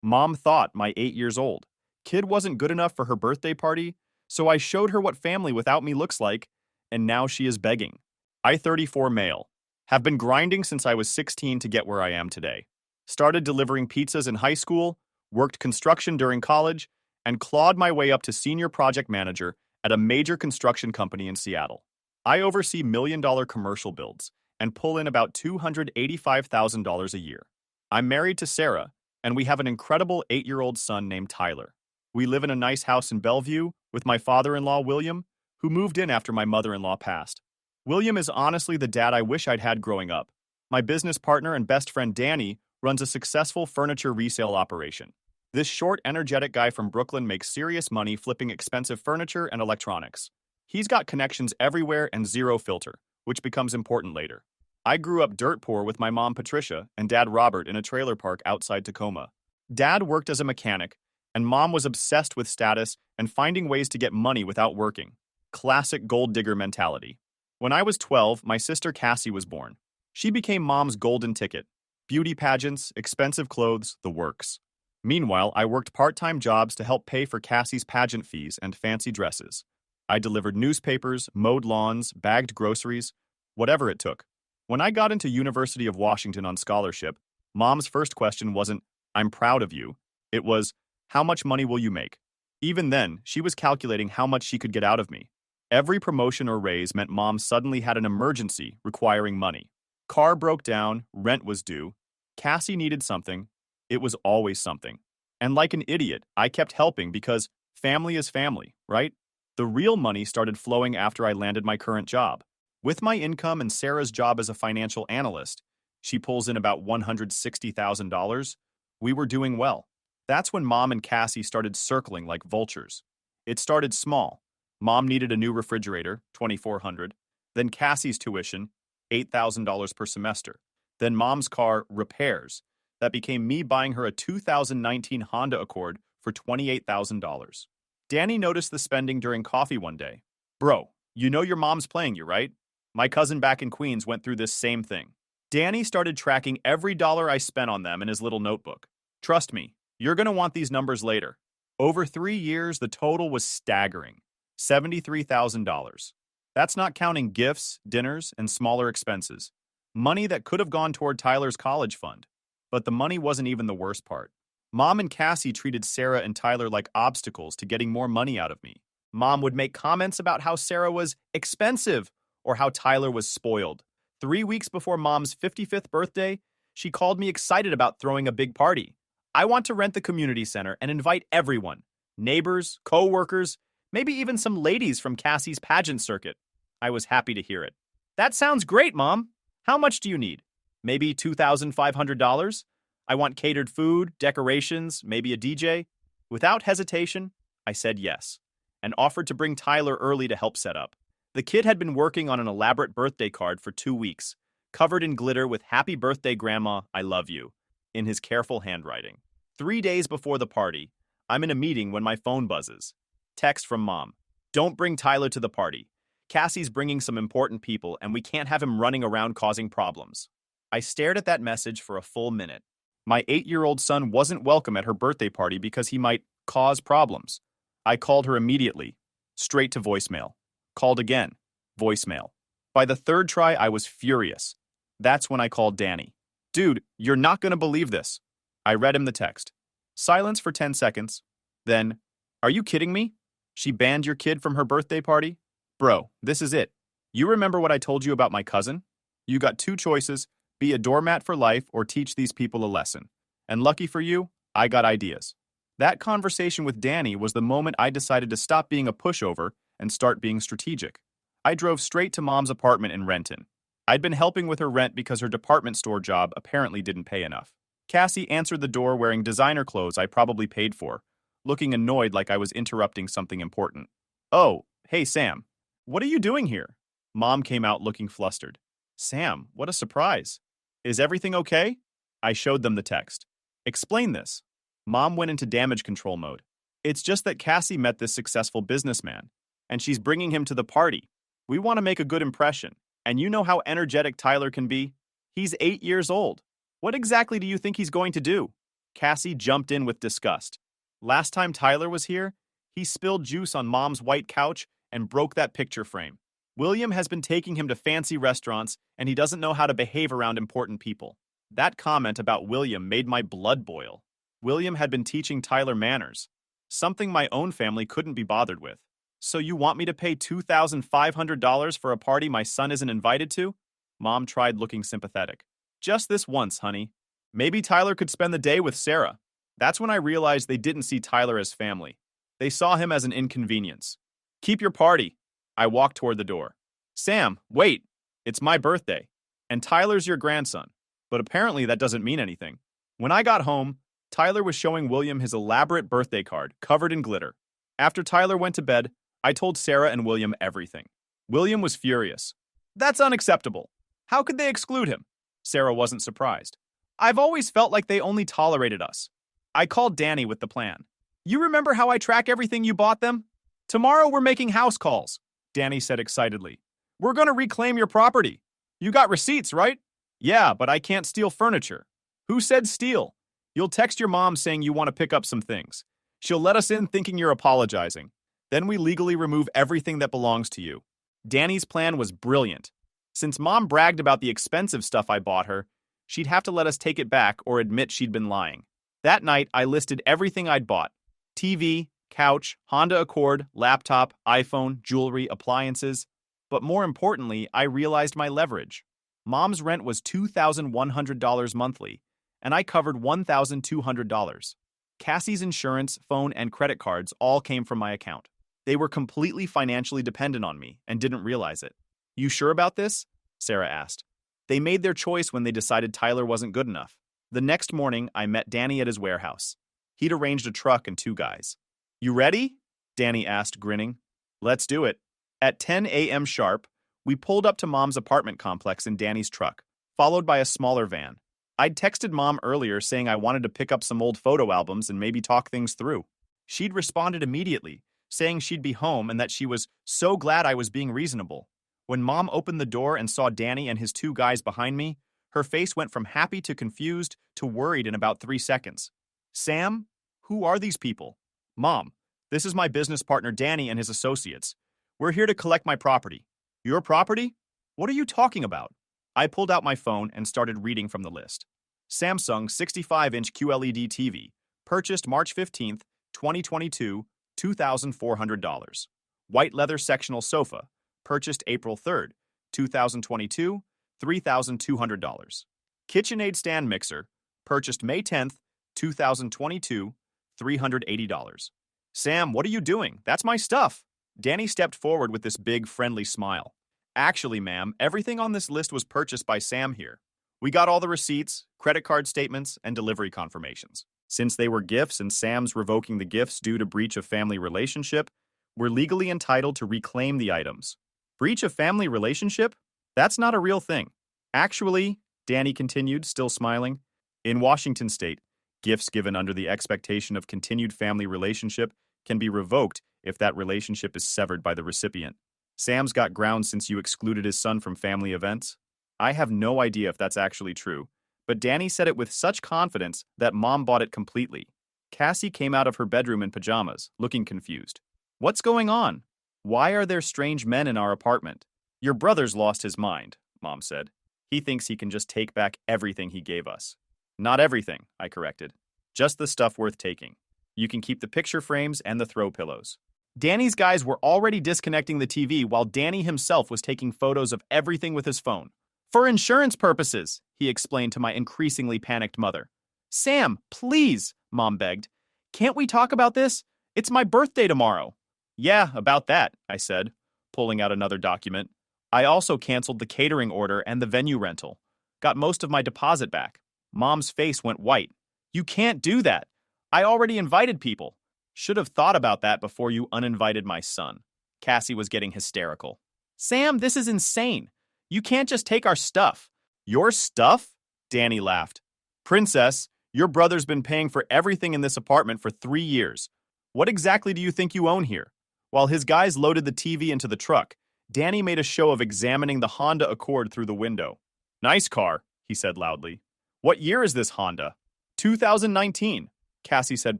Mom thought my 8 years old. Kid wasn't good enough for her birthday party, so I showed her what family without me looks like, and now she is begging. I, 34 male, have been grinding since I was 16 to get where I am today. Started delivering pizzas in high school, worked construction during college, and clawed my way up to senior project manager at a major construction company in Seattle. I oversee million-dollar commercial builds and pull in about $285,000 a year. I'm married to Sarah, and we have an incredible 8-year-old son named Tyler. We live in a nice house in Bellevue with my father-in-law, William, who moved in after my mother-in-law passed. William is honestly the dad I wish I'd had growing up. My business partner and best friend Danny runs a successful furniture resale operation. This short, energetic guy from Brooklyn makes serious money flipping expensive furniture and electronics. He's got connections everywhere and zero filter, which becomes important later. I grew up dirt poor with my mom Patricia and dad Robert in a trailer park outside Tacoma. Dad worked as a mechanic, and mom was obsessed with status and finding ways to get money without working. Classic gold digger mentality. When I was 12, my sister Cassie was born. She became mom's golden ticket. Beauty pageants, expensive clothes, the works. Meanwhile, I worked part-time jobs to help pay for Cassie's pageant fees and fancy dresses. I delivered newspapers, mowed lawns, bagged groceries, whatever it took. When I got into University of Washington on scholarship, mom's first question wasn't, "I'm proud of you." It was, "How much money will you make?" Even then, she was calculating how much she could get out of me. Every promotion or raise meant mom suddenly had an emergency requiring money. Car broke down, rent was due, Cassie needed something. It was always something. And like an idiot, I kept helping because family is family, right? The real money started flowing after I landed my current job. With my income and Sarah's job as a financial analyst, she pulls in about $160,000. We were doing well. That's when Mom and Cassie started circling like vultures. It started small. Mom needed a new refrigerator, $2,400. Then Cassie's tuition, $8,000 per semester. Then Mom's car repairs. That became me buying her a 2019 Honda Accord for $28,000. Danny noticed the spending during coffee one day. "Bro, you know your mom's playing you, right? My cousin back in Queens went through this same thing." Danny started tracking every dollar I spent on them in his little notebook. Trust me, you're going to want these numbers later. Over 3 years, the total was staggering. $73,000. That's not counting gifts, dinners, and smaller expenses. Money that could have gone toward Tyler's college fund. But the money wasn't even the worst part. Mom and Cassie treated Sarah and Tyler like obstacles to getting more money out of me. Mom would make comments about how Sarah was expensive or how Tyler was spoiled. 3 weeks before Mom's 55th birthday, she called me excited about throwing a big party. "I want to rent the community center and invite everyone. Neighbors, co-workers, maybe even some ladies from Cassie's pageant circuit." I was happy to hear it. "That sounds great, Mom. How much do you need? Maybe $2,500? I want catered food, decorations, maybe a DJ." Without hesitation, I said yes, and offered to bring Tyler early to help set up. The kid had been working on an elaborate birthday card for 2 weeks, covered in glitter with "Happy Birthday, Grandma, I love you," in his careful handwriting. 3 days before the party, I'm in a meeting when my phone buzzes. Text from Mom. "Don't bring Tyler to the party. Cassie's bringing some important people, and we can't have him running around causing problems." I stared at that message for a full minute. My 8-year-old son wasn't welcome at her birthday party because he might cause problems. I called her immediately, straight to voicemail. Called again, voicemail. By the third try, I was furious. That's when I called Danny. "Dude, you're not going to believe this." I read him the text. Silence for 10 seconds. Then, "Are you kidding me? She banned your kid from her birthday party? Bro, this is it. You remember what I told you about my cousin? You got 2 choices, be a doormat for life or teach these people a lesson. And lucky for you, I got ideas." That conversation with Danny was the moment I decided to stop being a pushover and start being strategic. I drove straight to Mom's apartment in Renton. I'd been helping with her rent because her department store job apparently didn't pay enough. Cassie answered the door wearing designer clothes I probably paid for, looking annoyed like I was interrupting something important. "Oh, hey Sam. What are you doing here?" Mom came out looking flustered. "Sam, what a surprise. Is everything okay?" I showed them the text. "Explain this." Mom went into damage control mode. "It's just that Cassie met this successful businessman, and she's bringing him to the party. We want to make a good impression, and you know how energetic Tyler can be. He's 8 years old. What exactly do you think he's going to do? Cassie jumped in with disgust. Last time Tyler was here, he spilled juice on Mom's white couch and broke that picture frame. William has been taking him to fancy restaurants, and he doesn't know how to behave around important people. That comment about William made my blood boil. William had been teaching Tyler manners, something my own family couldn't be bothered with. So you want me to pay $2,500 for a party my son isn't invited to? Mom tried looking sympathetic. Just this once, honey. Maybe Tyler could spend the day with Sarah. That's when I realized they didn't see Tyler as family. They saw him as an inconvenience. Keep your party. I walked toward the door. Sam, wait. It's my birthday. And Tyler's your grandson. But apparently that doesn't mean anything. When I got home, Tyler was showing William his elaborate birthday card, covered in glitter. After Tyler went to bed, I told Sarah and William everything. William was furious. That's unacceptable. How could they exclude him? Sarah wasn't surprised. I've always felt like they only tolerated us. I called Danny with the plan. You remember how I track everything you bought them? Tomorrow we're making house calls, Danny said excitedly. We're going to reclaim your property. You got receipts, right? Yeah, but I can't steal furniture. Who said steal? You'll text your mom saying you want to pick up some things. She'll let us in thinking you're apologizing. Then we legally remove everything that belongs to you. Danny's plan was brilliant. Since Mom bragged about the expensive stuff I bought her, she'd have to let us take it back or admit she'd been lying. That night, I listed everything I'd bought. TV, couch, Honda Accord, laptop, iPhone, jewelry, appliances. But more importantly, I realized my leverage. Mom's rent was $2,100 monthly, and I covered $1,200. Cassie's insurance, phone, and credit cards all came from my account. They were completely financially dependent on me and didn't realize it. You sure about this? Sarah asked. They made their choice when they decided Tyler wasn't good enough. The next morning, I met Danny at his warehouse. He'd arranged a truck and 2 guys. You ready? Danny asked, grinning. Let's do it. At 10 a.m. sharp, we pulled up to Mom's apartment complex in Danny's truck, followed by a smaller van. I'd texted Mom earlier saying I wanted to pick up some old photo albums and maybe talk things through. She'd responded immediately, saying she'd be home and that she was so glad I was being reasonable. When Mom opened the door and saw Danny and his 2 guys behind me, her face went from happy to confused to worried in about 3 seconds. Sam? Who are these people? Mom, this is my business partner Danny and his associates. We're here to collect my property. Your property? What are you talking about? I pulled out my phone and started reading from the list. Samsung 65-inch QLED TV, purchased March 15th, 2022, $2,400. White leather sectional sofa, purchased April 3rd, 2022, $3,200. KitchenAid stand mixer, purchased May 10th, 2022, $380. Sam, what are you doing? That's my stuff. Danny stepped forward with this big, friendly smile. Actually, ma'am, everything on this list was purchased by Sam here. We got all the receipts, credit card statements, and delivery confirmations. Since they were gifts and Sam's revoking the gifts due to breach of family relationship, we're legally entitled to reclaim the items. Breach of family relationship? That's not a real thing. Actually, Danny continued, still smiling, in Washington state, gifts given under the expectation of continued family relationship can be revoked if that relationship is severed by the recipient. Sam's got grounds since you excluded his son from family events. I have no idea if that's actually true, but Danny said it with such confidence that Mom bought it completely. Cassie came out of her bedroom in pajamas, looking confused. What's going on? Why are there strange men in our apartment? Your brother's lost his mind, Mom said. He thinks he can just take back everything he gave us. Not everything, I corrected. Just the stuff worth taking. You can keep the picture frames and the throw pillows. Danny's guys were already disconnecting the TV while Danny himself was taking photos of everything with his phone. For insurance purposes, he explained to my increasingly panicked mother. Sam, please, Mom begged. Can't we talk about this? It's my birthday tomorrow. Yeah, about that, I said, pulling out another document. I also canceled the catering order and the venue rental. Got most of my deposit back. Mom's face went white. You can't do that. I already invited people. Should have thought about that before you uninvited my son. Cassie was getting hysterical. Sam, this is insane. You can't just take our stuff. Your stuff? Danny laughed. Princess, your brother's been paying for everything in this apartment for 3 years. What exactly do you think you own here? While his guys loaded the TV into the truck, Danny made a show of examining the Honda Accord through the window. Nice car, he said loudly. What year is this Honda? 2019, Cassie said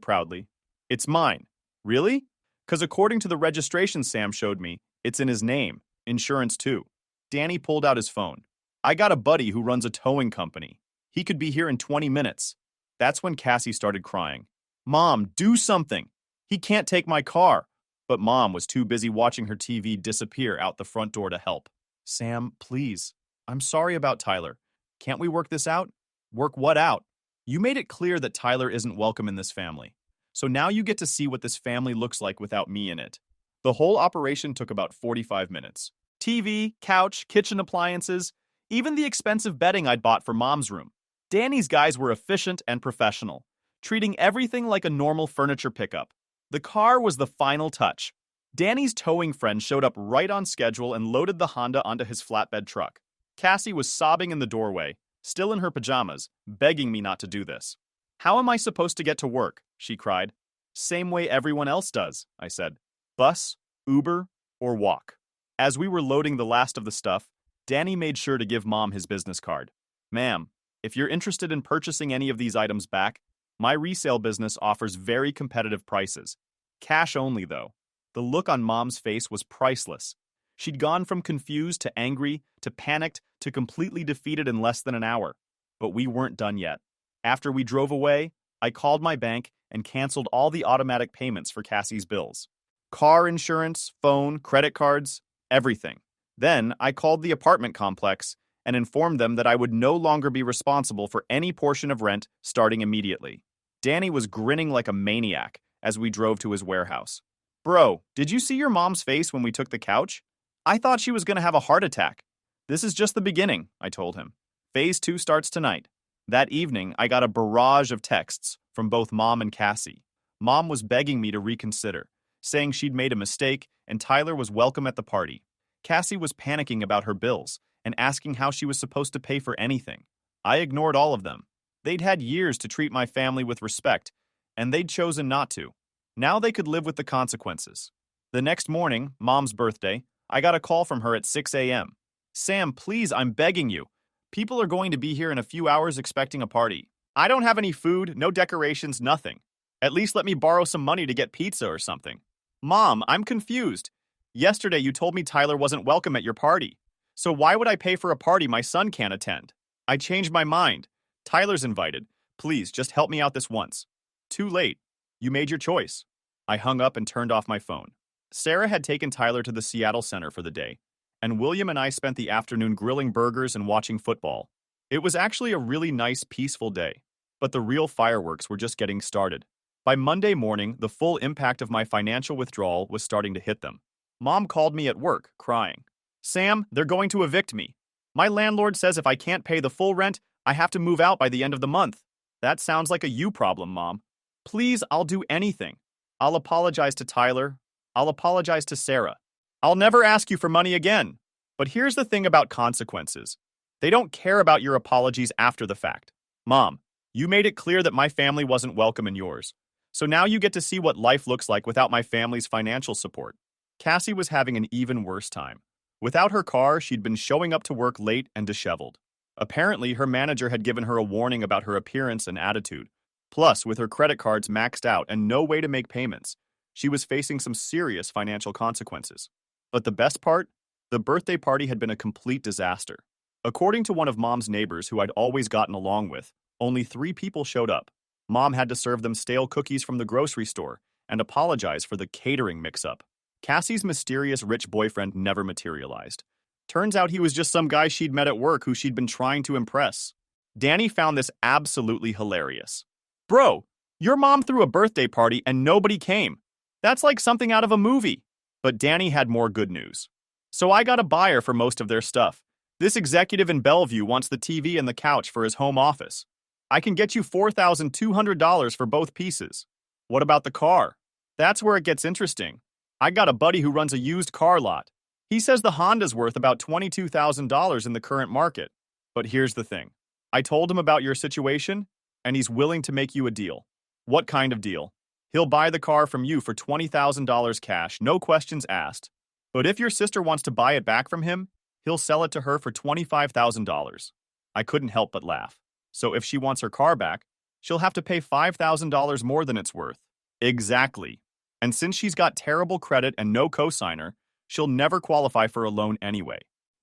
proudly. It's mine. Really? Because according to the registration Sam showed me, it's in his name. Insurance too. Danny pulled out his phone. I got a buddy who runs a towing company. He could be here in 20 minutes. That's when Cassie started crying. Mom, do something. He can't take my car. But Mom was too busy watching her TV disappear out the front door to help. Sam, please. I'm sorry about Tyler. Can't we work this out? Work what out? You made it clear that Tyler isn't welcome in this family. So now you get to see what this family looks like without me in it. The whole operation took about 45 minutes. TV, couch, kitchen appliances, even the expensive bedding I'd bought for Mom's room. Danny's guys were efficient and professional, treating everything like a normal furniture pickup. The car was the final touch. Danny's towing friend showed up right on schedule and loaded the Honda onto his flatbed truck. Cassie was sobbing in the doorway, still in her pajamas, begging me not to do this. How am I supposed to get to work? She cried. Same way everyone else does, I said. Bus, Uber, or walk. As we were loading the last of the stuff, Danny made sure to give Mom his business card. Ma'am, if you're interested in purchasing any of these items back, my resale business offers very competitive prices. Cash only, though. The look on Mom's face was priceless. She'd gone from confused to angry to panicked to completely defeated in less than an hour. But we weren't done yet. After we drove away, I called my bank and canceled all the automatic payments for Cassie's bills. Car insurance, phone, credit cards, everything. Then I called the apartment complex and informed them that I would no longer be responsible for any portion of rent starting immediately. Danny was grinning like a maniac as we drove to his warehouse. Bro, did you see your mom's face when we took the couch? I thought she was going to have a heart attack. This is just the beginning, I told him. Phase 2 starts tonight. That evening, I got a barrage of texts from both Mom and Cassie. Mom was begging me to reconsider, saying she'd made a mistake and Tyler was welcome at the party. Cassie was panicking about her bills and asking how she was supposed to pay for anything. I ignored all of them. They'd had years to treat my family with respect, and they'd chosen not to. Now they could live with the consequences. The next morning, Mom's birthday, I got a call from her at 6 a.m. Sam, please, I'm begging you. People are going to be here in a few hours expecting a party. I don't have any food, no decorations, nothing. At least let me borrow some money to get pizza or something. Mom, I'm confused. Yesterday you told me Tyler wasn't welcome at your party. So why would I pay for a party my son can't attend? I changed my mind. Tyler's invited. Please, just help me out this once. Too late. You made your choice. I hung up and turned off my phone. Sarah had taken Tyler to the Seattle Center for the day, and William and I spent the afternoon grilling burgers and watching football. It was actually a really nice, peaceful day, but the real fireworks were just getting started. By Monday morning, the full impact of my financial withdrawal was starting to hit them. Mom called me at work, crying. Sam, they're going to evict me. My landlord says if I can't pay the full rent, I have to move out by the end of the month. That sounds like a you problem, Mom. Please, I'll do anything. I'll apologize to Tyler. I'll apologize to Sarah. I'll never ask you for money again. But here's the thing about consequences. They don't care about your apologies after the fact. Mom, you made it clear that my family wasn't welcome in yours. So now you get to see what life looks like without my family's financial support. Cassie was having an even worse time. Without her car, she'd been showing up to work late and disheveled. Apparently, her manager had given her a warning about her appearance and attitude. Plus, with her credit cards maxed out and no way to make payments, she was facing some serious financial consequences. But the best part? The birthday party had been a complete disaster. According to one of Mom's neighbors who I'd always gotten along with, only 3 people showed up. Mom had to serve them stale cookies from the grocery store and apologize for the catering mix-up. Cassie's mysterious rich boyfriend never materialized. Turns out he was just some guy she'd met at work who she'd been trying to impress. Danny found this absolutely hilarious. Bro, your mom threw a birthday party and nobody came. That's like something out of a movie. But Danny had more good news. So I got a buyer for most of their stuff. This executive in Bellevue wants the TV and the couch for his home office. I can get you $4,200 for both pieces. What about the car? That's where it gets interesting. I got a buddy who runs a used car lot. He says the Honda's worth about $22,000 in the current market. But here's the thing. I told him about your situation, and he's willing to make you a deal. What kind of deal? He'll buy the car from you for $20,000 cash, no questions asked. But if your sister wants to buy it back from him, he'll sell it to her for $25,000. I couldn't help but laugh. So if she wants her car back, she'll have to pay $5,000 more than it's worth. Exactly. And since she's got terrible credit and no cosigner, she'll never qualify for a loan anyway.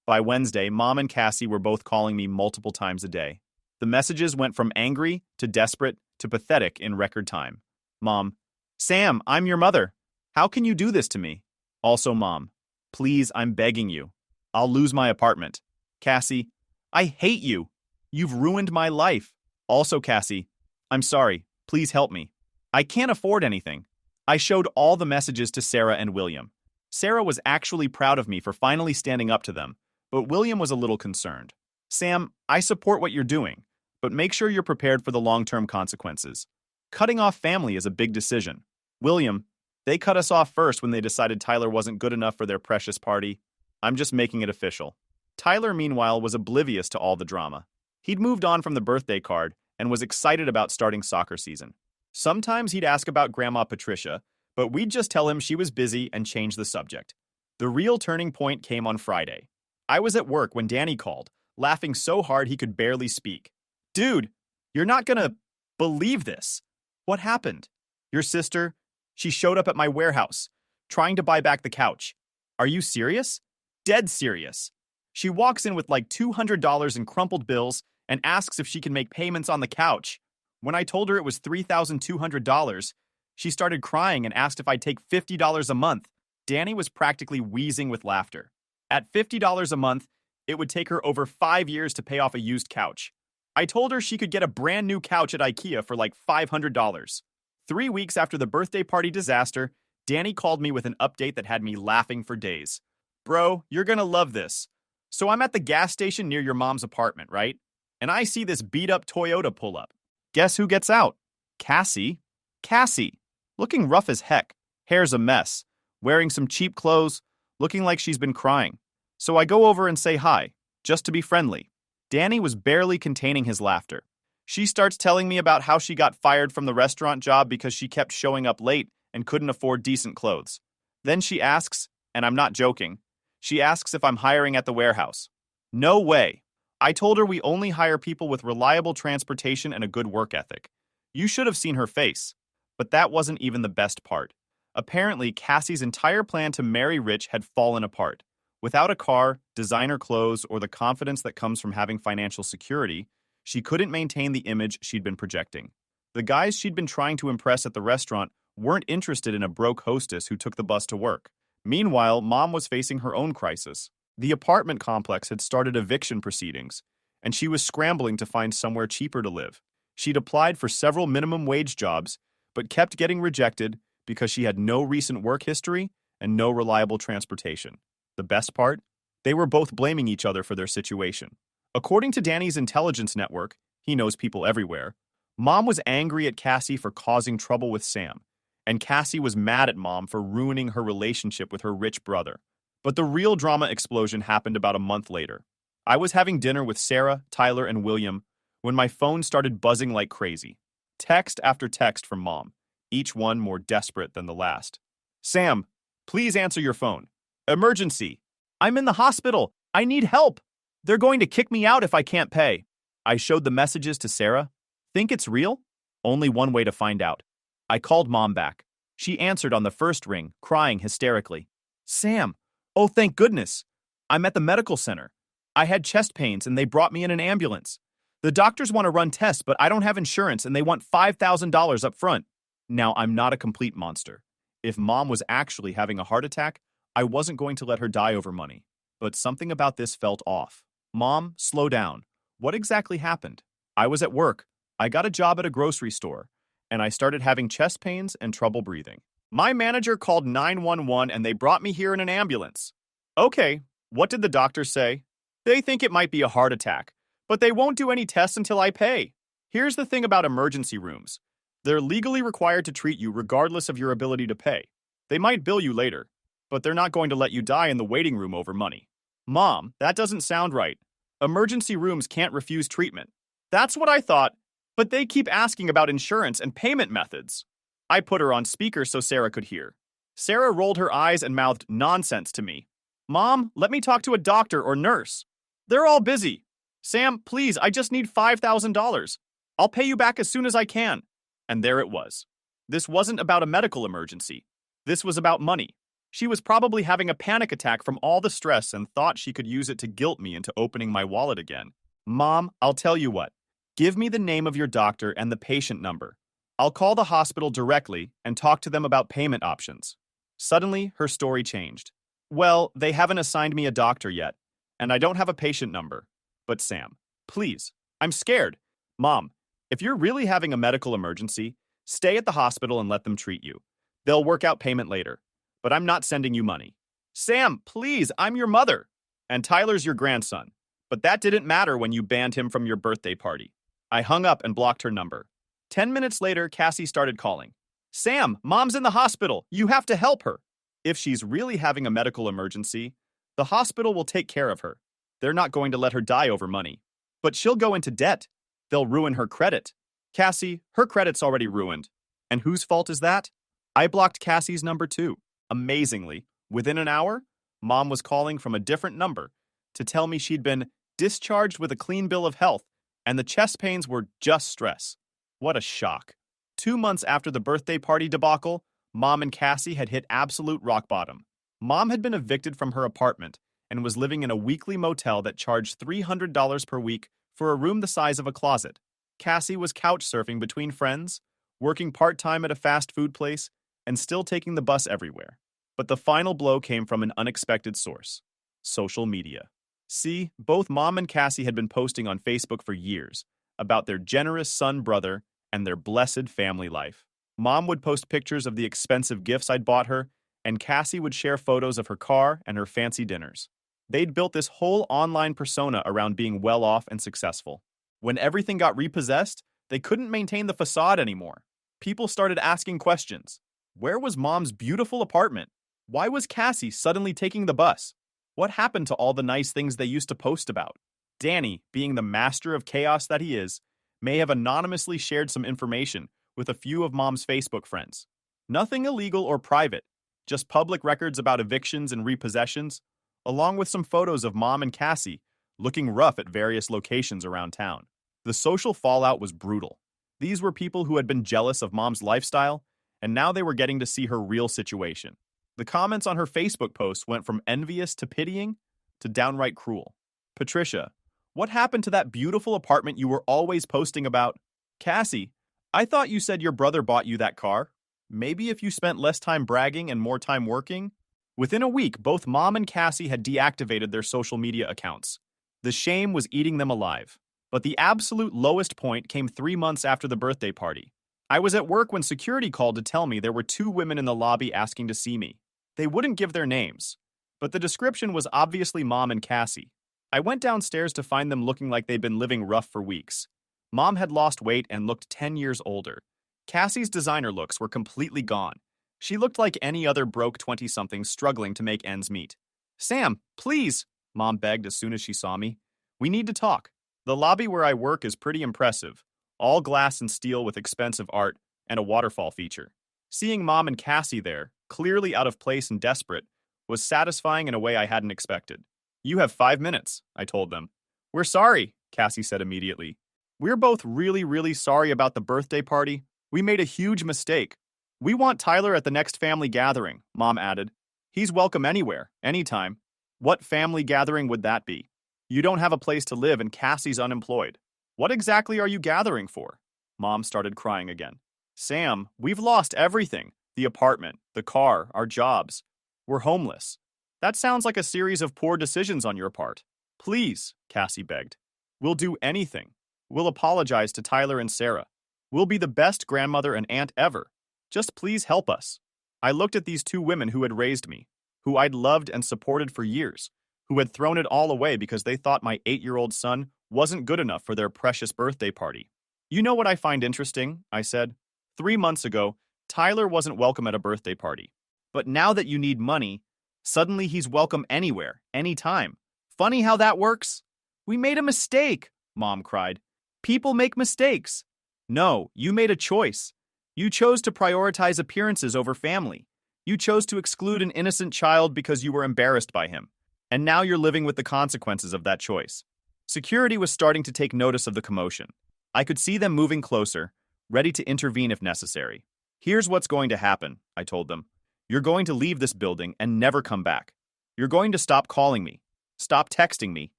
By Wednesday, Mom and Cassie were both calling me multiple times a day. The messages went from angry to desperate to pathetic in record time. Mom, Sam, I'm your mother. How can you do this to me? Also, Mom, please, I'm begging you. I'll lose my apartment. Cassie, I hate you. You've ruined my life. Also, Cassie, I'm sorry. Please help me. I can't afford anything. I showed all the messages to Sarah and William. Sarah was actually proud of me for finally standing up to them, but William was a little concerned. Sam, I support what you're doing, but make sure you're prepared for the long-term consequences. Cutting off family is a big decision. William, they cut us off first when they decided Tyler wasn't good enough for their precious party. I'm just making it official. Tyler, meanwhile, was oblivious to all the drama. He'd moved on from the birthday card and was excited about starting soccer season. Sometimes he'd ask about Grandma Patricia, but we'd just tell him she was busy and change the subject. The real turning point came on Friday. I was at work when Danny called, laughing so hard he could barely speak. Dude, you're not gonna believe this. What happened? Your sister, she showed up at my warehouse, trying to buy back the couch. Are you serious? Dead serious. She walks in with like $200 in crumpled bills and asks if she can make payments on the couch. When I told her it was $3,200, she started crying and asked if I'd take $50 a month. Danny was practically wheezing with laughter. At $50 a month, it would take her over 5 years to pay off a used couch. I told her she could get a brand new couch at IKEA for like $500. 3 weeks after the birthday party disaster, Danny called me with an update that had me laughing for days. Bro, you're gonna love this. So I'm at the gas station near your mom's apartment, right? And I see this beat-up Toyota pull up. Guess who gets out? Cassie. Cassie, looking rough as heck, hair's a mess, wearing some cheap clothes, looking like she's been crying. So I go over and say hi, just to be friendly. Danny was barely containing his laughter. She starts telling me about how she got fired from the restaurant job because she kept showing up late and couldn't afford decent clothes. Then she asks, and I'm not joking, she asks if I'm hiring at the warehouse. No way. I told her we only hire people with reliable transportation and a good work ethic. You should have seen her face. But that wasn't even the best part. Apparently, Cassie's entire plan to marry Rich had fallen apart. Without a car, designer clothes, or the confidence that comes from having financial security, she couldn't maintain the image she'd been projecting. The guys she'd been trying to impress at the restaurant weren't interested in a broke hostess who took the bus to work. Meanwhile, Mom was facing her own crisis. The apartment complex had started eviction proceedings, and she was scrambling to find somewhere cheaper to live. She'd applied for several minimum wage jobs, but kept getting rejected because she had no recent work history and no reliable transportation. The best part? They were both blaming each other for their situation. According to Danny's intelligence network, he knows people everywhere, Mom was angry at Cassie for causing trouble with Sam, and Cassie was mad at Mom for ruining her relationship with her rich brother. But the real drama explosion happened about a month later. I was having dinner with Sarah, Tyler, and William when my phone started buzzing like crazy. Text after text from Mom, each one more desperate than the last. Sam, please answer your phone. Emergency. I'm in the hospital. I need help. They're going to kick me out if I can't pay. I showed the messages to Sarah. Think it's real? Only one way to find out. I called Mom back. She answered on the first ring, crying hysterically. Sam, oh thank goodness. I'm at the medical center. I had chest pains and they brought me in an ambulance. The doctors want to run tests, but I don't have insurance and they want $5,000 up front. Now, I'm not a complete monster. If Mom was actually having a heart attack, I wasn't going to let her die over money. But something about this felt off. Mom, slow down. What exactly happened? I was at work. I got a job at a grocery store, and I started having chest pains and trouble breathing. My manager called 911 and they brought me here in an ambulance. Okay, what did the doctors say? They think it might be a heart attack, but they won't do any tests until I pay. Here's the thing about emergency rooms. They're legally required to treat you regardless of your ability to pay. They might bill you later, but they're not going to let you die in the waiting room over money. Mom, that doesn't sound right. Emergency rooms can't refuse treatment. That's what I thought, but they keep asking about insurance and payment methods. I put her on speaker so Sarah could hear. Sarah rolled her eyes and mouthed nonsense to me. Mom, let me talk to a doctor or nurse. They're all busy. Sam, please, I just need $5,000. I'll pay you back as soon as I can. And there it was. This wasn't about a medical emergency. This was about money. She was probably having a panic attack from all the stress and thought she could use it to guilt me into opening my wallet again. Mom, I'll tell you what. Give me the name of your doctor and the patient number. I'll call the hospital directly and talk to them about payment options. Suddenly, her story changed. Well, they haven't assigned me a doctor yet, and I don't have a patient number. But Sam, please, I'm scared. Mom, if you're really having a medical emergency, stay at the hospital and let them treat you. They'll work out payment later, but I'm not sending you money. Sam, please, I'm your mother. And Tyler's your grandson. But that didn't matter when you banned him from your birthday party. I hung up and blocked her number. 10 minutes later, Cassie started calling. Sam, Mom's in the hospital. You have to help her. If she's really having a medical emergency, the hospital will take care of her. They're not going to let her die over money. But she'll go into debt. They'll ruin her credit. Cassie, her credit's already ruined. And whose fault is that? I blocked Cassie's number too. Amazingly, within an hour, Mom was calling from a different number to tell me she'd been discharged with a clean bill of health and the chest pains were just stress. What a shock. 2 months after the birthday party debacle, Mom and Cassie had hit absolute rock bottom. Mom had been evicted from her apartment and was living in a weekly motel that charged $300 per week for a room the size of a closet. Cassie was couch surfing between friends, working part-time at a fast food place, and still taking the bus everywhere. But the final blow came from an unexpected source: social media. See, both Mom and Cassie had been posting on Facebook for years about their generous son-brother and their blessed family life. Mom would post pictures of the expensive gifts I'd bought her, and Cassie would share photos of her car and her fancy dinners. They'd built this whole online persona around being well-off and successful. When everything got repossessed, they couldn't maintain the facade anymore. People started asking questions. Where was Mom's beautiful apartment? Why was Cassie suddenly taking the bus? What happened to all the nice things they used to post about? Danny, being the master of chaos that he is, may have anonymously shared some information with a few of Mom's Facebook friends. Nothing illegal or private, just public records about evictions and repossessions, along with some photos of Mom and Cassie looking rough at various locations around town. The social fallout was brutal. These were people who had been jealous of Mom's lifestyle, and now they were getting to see her real situation. The comments on her Facebook posts went from envious to pitying to downright cruel. Patricia, what happened to that beautiful apartment you were always posting about? Cassie, I thought you said your brother bought you that car. Maybe if you spent less time bragging and more time working? Within a week, both Mom and Cassie had deactivated their social media accounts. The shame was eating them alive. But the absolute lowest point came 3 months after the birthday party. I was at work when security called to tell me there were 2 women in the lobby asking to see me. They wouldn't give their names, but the description was obviously Mom and Cassie. I went downstairs to find them looking like they'd been living rough for weeks. Mom had lost weight and looked 10 years older. Cassie's designer looks were completely gone. She looked like any other broke 20-something struggling to make ends meet. Sam, please, Mom begged as soon as she saw me. We need to talk. The lobby where I work is pretty impressive. All glass and steel with expensive art and a waterfall feature. Seeing Mom and Cassie there, clearly out of place and desperate, was satisfying in a way I hadn't expected. You have 5 minutes, I told them. We're sorry, Cassie said immediately. We're both really sorry about the birthday party. We made a huge mistake. We want Tyler at the next family gathering, Mom added. He's welcome anywhere, anytime. What family gathering would that be? You don't have a place to live and Cassie's unemployed. What exactly are you gathering for? Mom started crying again. Sam, we've lost everything. The apartment, the car, our jobs. We're homeless. That sounds like a series of poor decisions on your part. Please, Cassie begged. We'll do anything. We'll apologize to Tyler and Sarah. We'll be the best grandmother and aunt ever. Just please help us. I looked at these 2 women who had raised me, who I'd loved and supported for years, who had thrown it all away because they thought my 8-year-old son wasn't good enough for their precious birthday party. You know what I find interesting? I said. 3 months ago, Tyler wasn't welcome at a birthday party. But now that you need money, suddenly he's welcome anywhere, anytime. Funny how that works? We made a mistake, Mom cried. People make mistakes. No, you made a choice. You chose to prioritize appearances over family. You chose to exclude an innocent child because you were embarrassed by him. And now you're living with the consequences of that choice. Security was starting to take notice of the commotion. I could see them moving closer, ready to intervene if necessary. Here's what's going to happen, I told them. You're going to leave this building and never come back. You're going to stop calling me, stop texting me,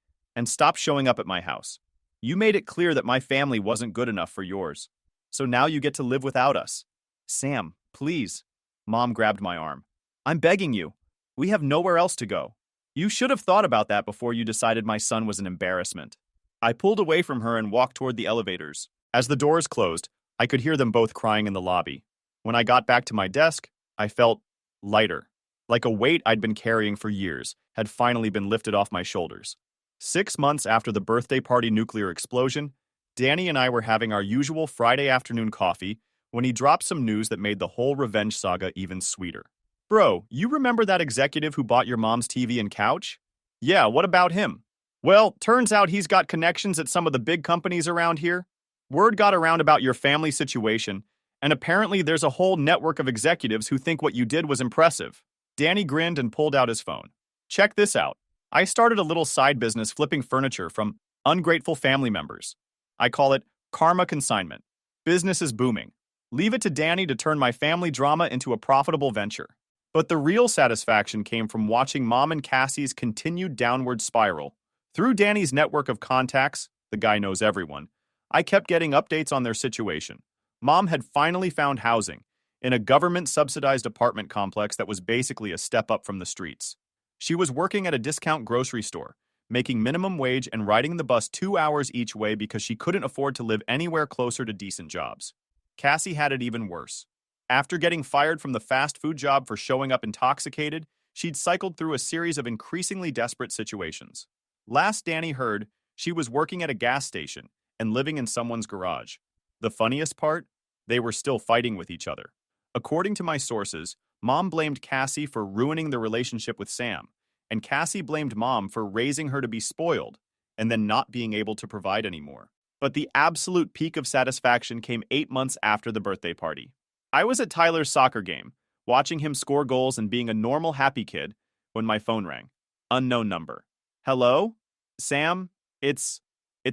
and stop showing up at my house. You made it clear that my family wasn't good enough for yours. So now you get to live without us. Sam, please. Mom grabbed my arm. I'm begging you. We have nowhere else to go. You should have thought about that before you decided my son was an embarrassment. I pulled away from her and walked toward the elevators. As the doors closed, I could hear them both crying in the lobby. When I got back to my desk, I felt lighter, like a weight I'd been carrying for years had finally been lifted off my shoulders. 6 months after the birthday party nuclear explosion, Danny and I were having our usual Friday afternoon coffee when he dropped some news that made the whole revenge saga even sweeter. Bro, you remember that executive who bought your mom's TV and couch? Yeah, what about him? Well, turns out he's got connections at some of the big companies around here. Word got around about your family situation, and apparently there's a whole network of executives who think what you did was impressive. Danny grinned and pulled out his phone. Check this out. I started a little side business flipping furniture from ungrateful family members. I call it Karma Consignment. Business is booming. Leave it to Danny to turn my family drama into a profitable venture. But the real satisfaction came from watching Mom and Cassie's continued downward spiral. Through Danny's network of contacts, the guy knows everyone, I kept getting updates on their situation. Mom had finally found housing in a government-subsidized apartment complex that was basically a step up from the streets. She was working at a discount grocery store, making minimum wage and riding the bus 2 hours each way because she couldn't afford to live anywhere closer to decent jobs. Cassie had it even worse. After getting fired from the fast food job for showing up intoxicated, she'd cycled through a series of increasingly desperate situations. Last Danny heard, she was working at a gas station and living in someone's garage. The funniest part? They were still fighting with each other. According to my sources, Mom blamed Cassie for ruining the relationship with Sam, and Cassie blamed Mom for raising her to be spoiled and then not being able to provide anymore. But the absolute peak of satisfaction came 8 months after the birthday party. I was at Tyler's soccer game, watching him score goals and being a normal happy kid, when my phone rang. Unknown number. Hello? Sam? It's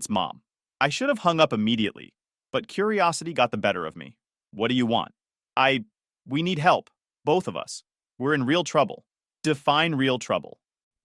Mom. I should have hung up immediately, but curiosity got the better of me. What do you want? We need help. Both of us. We're in real trouble. Define real trouble.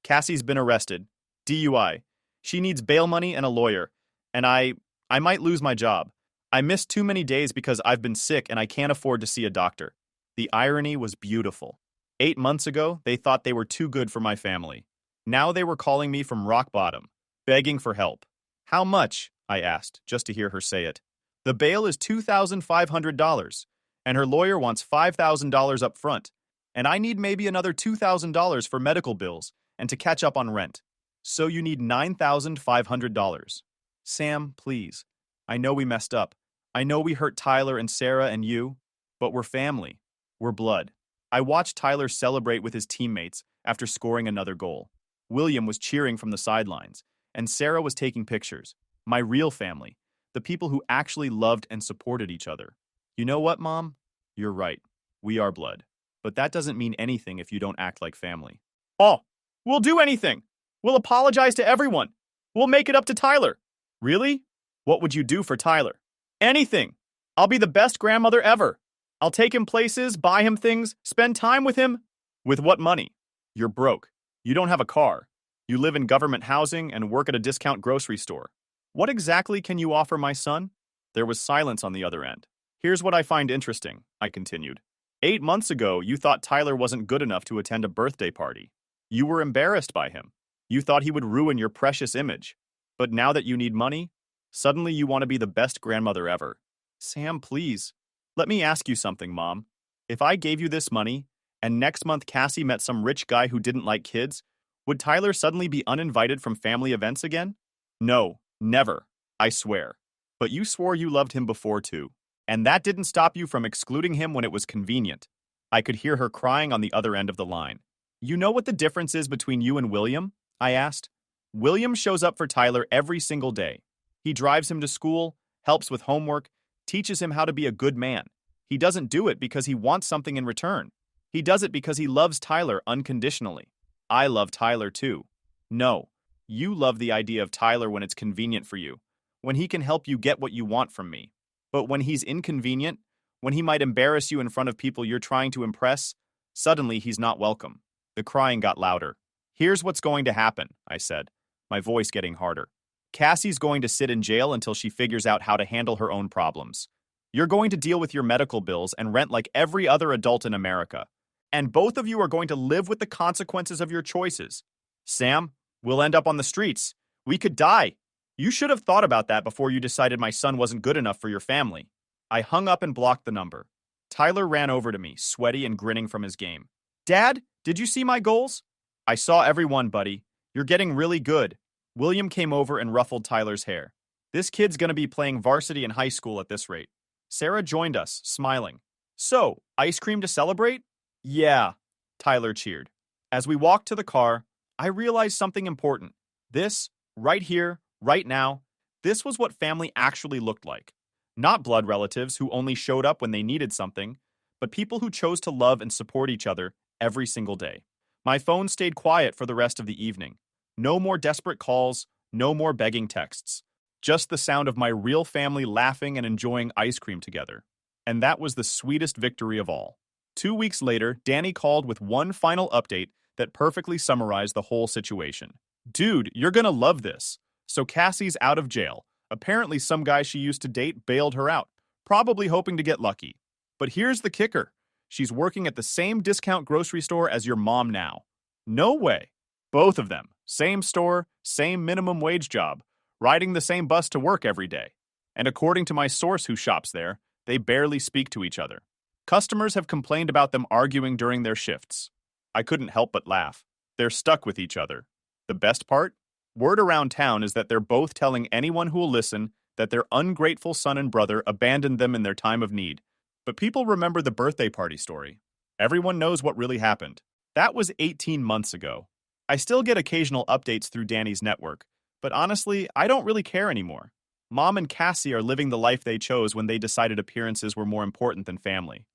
Cassie's been arrested. DUI. She needs bail money and a lawyer. And I might lose my job. I missed too many days because I've been sick and I can't afford to see a doctor. The irony was beautiful. 8 months ago, they thought they were too good for my family. Now they were calling me from rock bottom, begging for help. How much? I asked, just to hear her say it. The bail is $2,500, and her lawyer wants $5,000 up front, and I need maybe another $2,000 for medical bills and to catch up on rent. So you need $9,500. Sam, please. I know we messed up. I know we hurt Tyler and Sarah and you, but we're family. We're blood. I watched Tyler celebrate with his teammates after scoring another goal. William was cheering from the sidelines, and Sarah was taking pictures. My real family. The people who actually loved and supported each other. You know what, Mom? You're right. We are blood. But that doesn't mean anything if you don't act like family. Oh, we'll do anything. We'll apologize to everyone. We'll make it up to Tyler. Really? What would you do for Tyler? Anything. I'll be the best grandmother ever. I'll take him places, buy him things, spend time with him. With what money? You're broke. You don't have a car. You live in government housing and work at a discount grocery store. What exactly can you offer my son? There was silence on the other end. Here's what I find interesting, I continued. 8 months ago, you thought Tyler wasn't good enough to attend a birthday party. You were embarrassed by him. You thought he would ruin your precious image. But now that you need money, suddenly you want to be the best grandmother ever. Sam, please. Let me ask you something, Mom. If I gave you this money, and next month Cassie met some rich guy who didn't like kids, would Tyler suddenly be uninvited from family events again? No, never, I swear. But you swore you loved him before too. And that didn't stop you from excluding him when it was convenient. I could hear her crying on the other end of the line. You know what the difference is between you and William? I asked. William shows up for Tyler every single day. He drives him to school, helps with homework, teaches him how to be a good man. He doesn't do it because he wants something in return. He does it because he loves Tyler unconditionally. I love Tyler too. No, you love the idea of Tyler when it's convenient for you, when he can help you get what you want from me. But when he's inconvenient, when he might embarrass you in front of people you're trying to impress, suddenly he's not welcome. The crying got louder. Here's what's going to happen, I said, my voice getting harder. Cassie's going to sit in jail until she figures out how to handle her own problems. You're going to deal with your medical bills and rent like every other adult in America. And both of you are going to live with the consequences of your choices. Sam, we'll end up on the streets. We could die. You should have thought about that before you decided my son wasn't good enough for your family. I hung up and blocked the number. Tyler ran over to me, sweaty and grinning from his game. Dad, did you see my goals? I saw every one, buddy. You're getting really good. William came over and ruffled Tyler's hair. This kid's gonna be playing varsity in high school at this rate. Sarah joined us, smiling. So, ice cream to celebrate? Yeah, Tyler cheered. As we walked to the car, I realized something important. This, right here, right now, this was what family actually looked like. Not blood relatives who only showed up when they needed something, but people who chose to love and support each other every single day. My phone stayed quiet for the rest of the evening. No more desperate calls, no more begging texts. Just the sound of my real family laughing and enjoying ice cream together. And that was the sweetest victory of all. 2 weeks later, Danny called with one final update that perfectly summarized the whole situation. Dude, you're gonna love this. So Cassie's out of jail. Apparently some guy she used to date bailed her out, probably hoping to get lucky. But here's the kicker. She's working at the same discount grocery store as your mom now. No way. Both of them. Same store, same minimum wage job, riding the same bus to work every day. And according to my source who shops there, they barely speak to each other. Customers have complained about them arguing during their shifts. I couldn't help but laugh. They're stuck with each other. The best part? Word around town is that they're both telling anyone who will listen that their ungrateful son and brother abandoned them in their time of need. But people remember the birthday party story. Everyone knows what really happened. That was 18 months ago. I still get occasional updates through Danny's network, but honestly, I don't really care anymore. Mom and Cassie are living the life they chose when they decided appearances were more important than family.